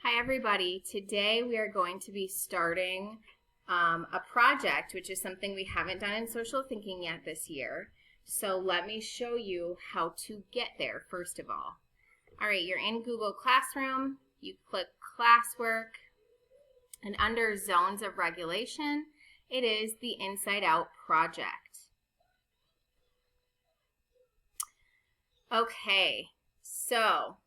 Hi everybody, today we are going to be starting a project, which is something we haven't done in social thinking yet this year. So let me show you how to get there first of all. Alright, you're in Google Classroom, you click Classwork, and under Zones of Regulation, it is the Inside Out project. Okay, so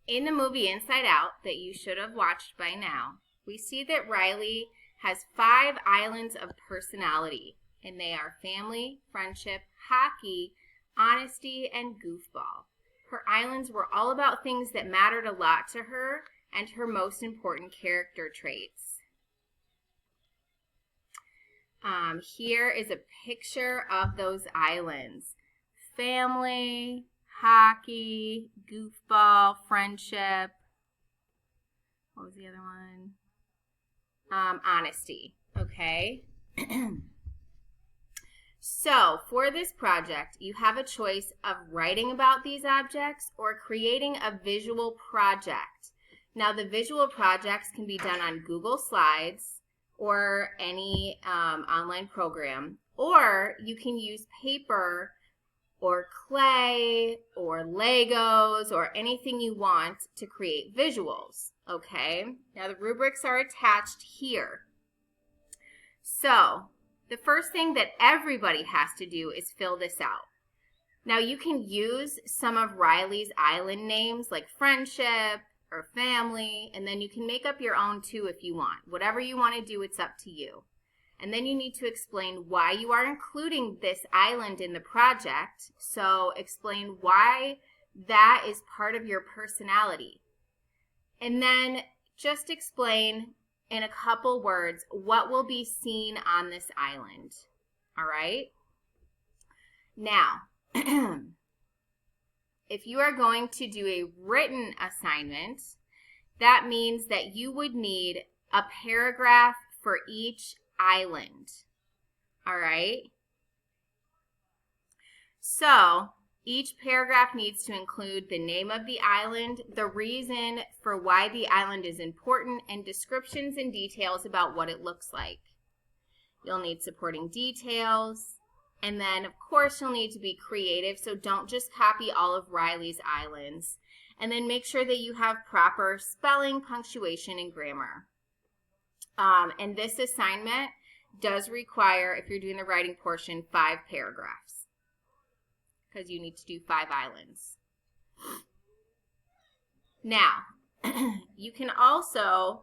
in the movie Inside Out that you should have watched by now, we see that Riley has 5 islands of personality, and they are family, friendship, hockey, honesty, and goofball. Her islands were all about things that mattered a lot to her and her most important character traits. Here is a picture of those islands. Family, hockey, goofball, friendship. What was the other one? Honesty. Okay. So for this project, you have a choice of writing about these objects or creating a visual project. Now the visual projects can be done on Google Slides or any online program, or you can use paper or clay or Legos or anything you want to create visuals, okay? Now the rubrics are attached here. So the first thing that everybody has to do is fill this out. Now you can use some of Riley's island names like friendship or family, and then you can make up your own too if you want. Whatever you want to do, it's up to you. And then you need to explain why you are including this island in the project. So explain why that is part of your personality. And then just explain in a couple words what will be seen on this island. All right? Now, if you are going to do a written assignment, that means that you would need a paragraph for each island. All right? So each paragraph needs to include the name of the island, the reason for why the island is important, and descriptions and details about what it looks like. You'll need supporting details, and then of course you'll need to be creative, so don't just copy all of Riley's islands. And then make sure that you have proper spelling, punctuation, and grammar. And this assignment does require, if you're doing the writing portion, 5 paragraphs because you need to do 5 islands. Now, you can also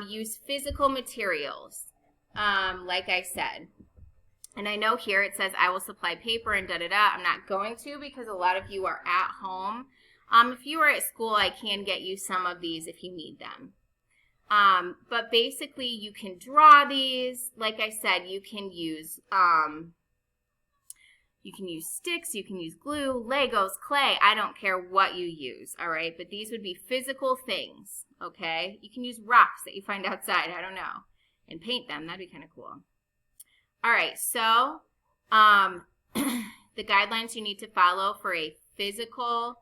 use physical materials, like I said. And I know here it says I will supply paper and da-da-da. I'm not going to because a lot of you are at home. If you are at school, I can get you some of these if you need them. But basically you can draw these. Like I said, you can use sticks, you can use glue, Legos, clay. I don't care what you use, all right? But these would be physical things, okay? You can use rocks that you find outside, I don't know, and paint them. That'd be kind of cool. All right, so the guidelines you need to follow for a physical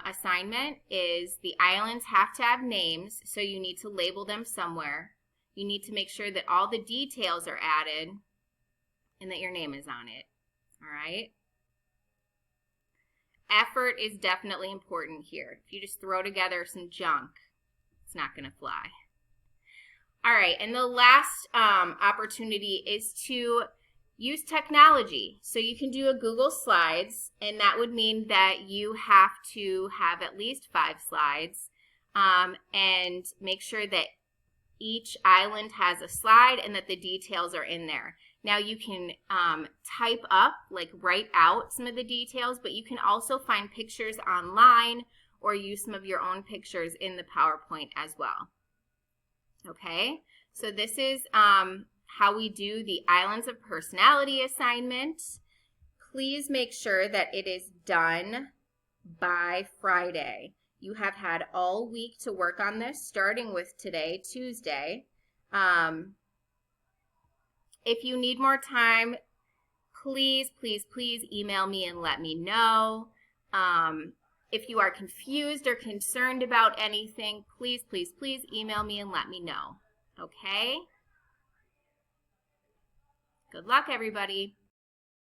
assignment is the islands have to have names, so you need to label them somewhere. You need to make sure that all the details are added and that your name is on it. All right? Effort is definitely important here. If you just throw together some junk, it's not going to fly. All right, and the last opportunity is to use technology. So you can do a Google Slides, and that would mean that you have to have at least 5 slides and make sure that each island has a slide and that the details are in there. Now you can type up, like write out some of the details, but you can also find pictures online or use some of your own pictures in the PowerPoint as well. Okay, so this is how we do the Islands of Personality assignment. Please make sure that it is done by Friday. You have had all week to work on this, starting with today, Tuesday. If you need more time, please, please, please email me and let me know. If you are confused or concerned about anything, please, please, please email me and let me know. Okay? Good luck, everybody.